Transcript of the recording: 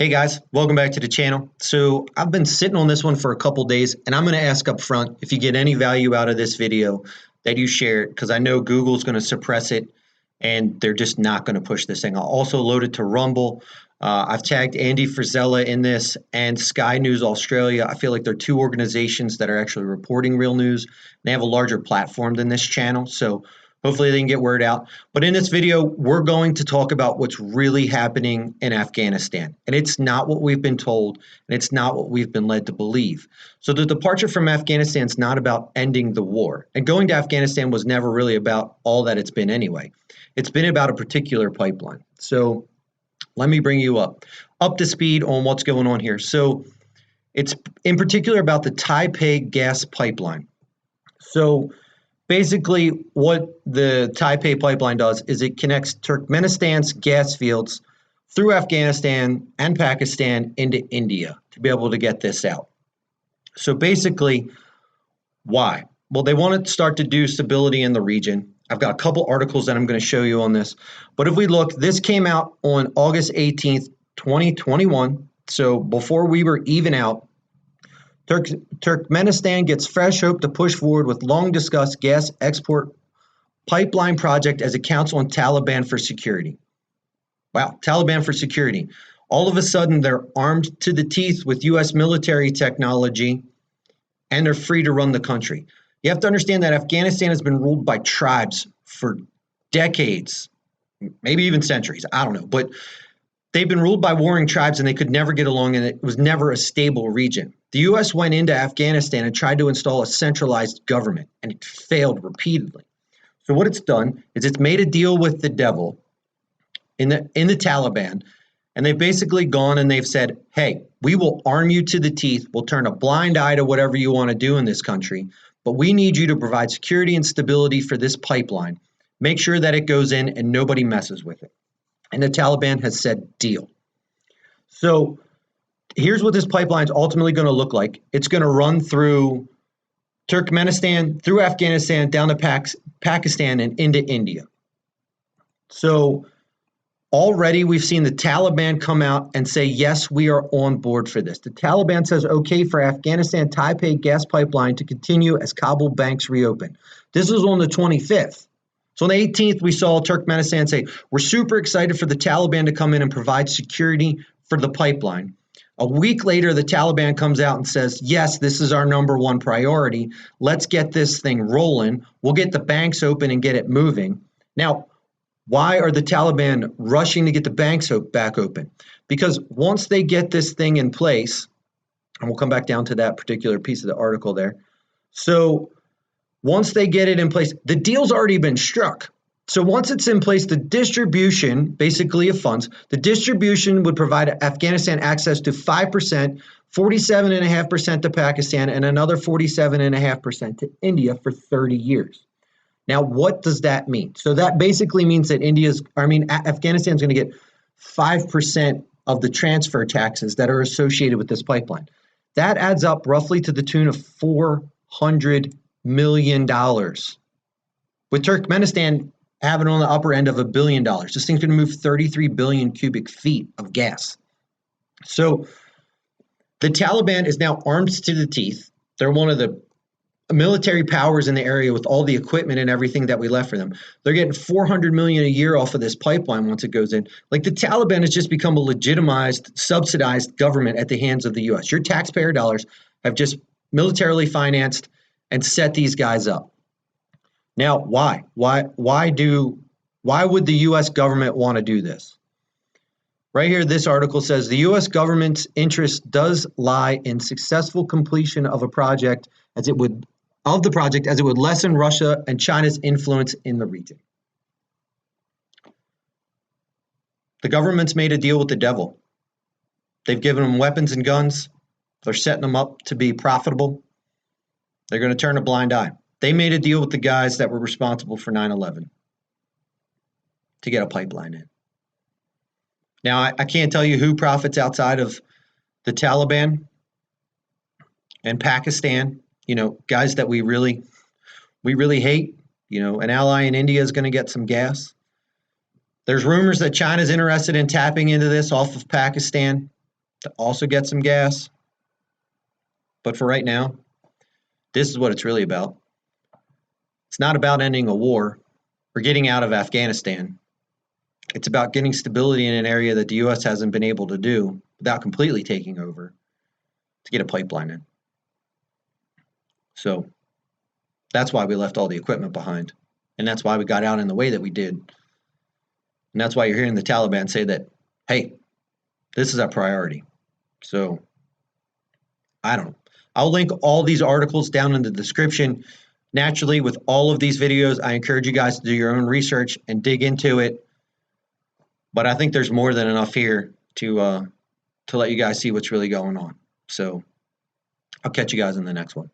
Hey guys, welcome back to the channel. So I've been sitting on this one for a couple days and I'm going to ask up front if you get any value out of this video that you share it because I know Google's going to suppress it and they're just not going to push this thing. I'll also load it to Rumble. I've tagged Andy Frisella in this and Sky News Australia. I feel like they're two organizations that are actually reporting real news. They have a larger platform than this channel. So hopefully they can get word out. But in this video, we're going to talk about what's really happening in Afghanistan. And it's not what we've been told, and it's not what we've been led to believe. So the departure from Afghanistan is not about ending the war. And going to Afghanistan was never really about all that it's been anyway. It's been about a particular pipeline. So let me bring you up to speed on what's going on here. So it's in particular about the Taipei gas pipeline. So basically, what the Taipei pipeline does is it connects Turkmenistan's gas fields through Afghanistan and Pakistan into India to be able to get this out. So basically, why? Well, they want to start to do stability in the region. I've got a couple articles that I'm going to show you on this. But if we look, this came out on August 18th, 2021. So before we were even out, Turkmenistan gets fresh hope to push forward with long-discussed gas export pipeline project as a council on Taliban for security. Wow, Taliban for security. All of a sudden, they're armed to the teeth with U.S. military technology, and they're free to run the country. You have to understand that Afghanistan has been ruled by tribes for decades, maybe even centuries. I don't know, but they've been ruled by warring tribes and they could never get along, and it was never a stable region. The U.S. went into Afghanistan and tried to install a centralized government, and it failed repeatedly. So what it's done is it's made a deal with the devil in the Taliban, and they've basically gone and they've said, hey, we will arm you to the teeth. We'll turn a blind eye to whatever you want to do in this country, but we need you to provide security and stability for this pipeline. Make sure that it goes in and nobody messes with it. And the Taliban has said, deal. So here's what this pipeline is ultimately going to look like. It's going to run through Turkmenistan, through Afghanistan, down to Pakistan, and into India. So already we've seen the Taliban come out and say, yes, we are on board for this. The Taliban says, okay, for Afghanistan Taipei gas pipeline to continue as Kabul banks reopen. This was on the 25th. So on the 18th, we saw Turkmenistan say, we're super excited for the Taliban to come in and provide security for the pipeline. A week later, the Taliban comes out and says, yes, this is our number one priority. Let's get this thing rolling. We'll get the banks open and get it moving. Now, why are the Taliban rushing to get the banks back open? Because once they get this thing in place, and we'll come back down to that particular piece of the article there. So once they get it in place, the deal's already been struck. So once it's in place, the distribution, basically of funds, the distribution would provide Afghanistan access to 5%, 47.5% to Pakistan, and another 47.5% to India for 30 years. Now, what does that mean? So that basically means that Afghanistan's going to get 5% of the transfer taxes that are associated with this pipeline. That adds up roughly to the tune of $400 million. With Turkmenistan having on the upper end of $1 billion, this thing's going to move 33 billion cubic feet of gas. So the Taliban is now armed to the teeth. They're one of the military powers in the area with all the equipment and everything that we left for them. They're getting $400 million a year off of this pipeline once it goes in. Like, the Taliban has just become a legitimized, subsidized government at the hands of the U.S. Your taxpayer dollars have just militarily financed and set these guys up. Now, why? Why would the U.S. government want to do this? Right here, this article says the U.S. government's interest does lie in successful completion of a project as it would lessen Russia and China's influence in the region. The government's made a deal with the devil. They've given them weapons and guns. They're setting them up to be profitable. They're going to turn a blind eye. They made a deal with the guys that were responsible for 9/11 to get a pipeline in. Now, I can't tell you who profits outside of the Taliban and Pakistan, guys that we really hate. An ally in India is going to get some gas. There's rumors that China's interested in tapping into this off of Pakistan. to also get some gas. But for right now, this is what it's really about. It's not about ending a war or getting out of Afghanistan. It's about getting stability in an area that the U.S. hasn't been able to do without completely taking over to get a pipeline in. So that's why we left all the equipment behind. And that's why we got out in the way that we did. And that's why you're hearing the Taliban say that, hey, this is our priority. So I don't know. I'll link all these articles down in the description. Naturally, with all of these videos, I encourage you guys to do your own research and dig into it. But I think there's more than enough here to let you guys see what's really going on. So I'll catch you guys in the next one.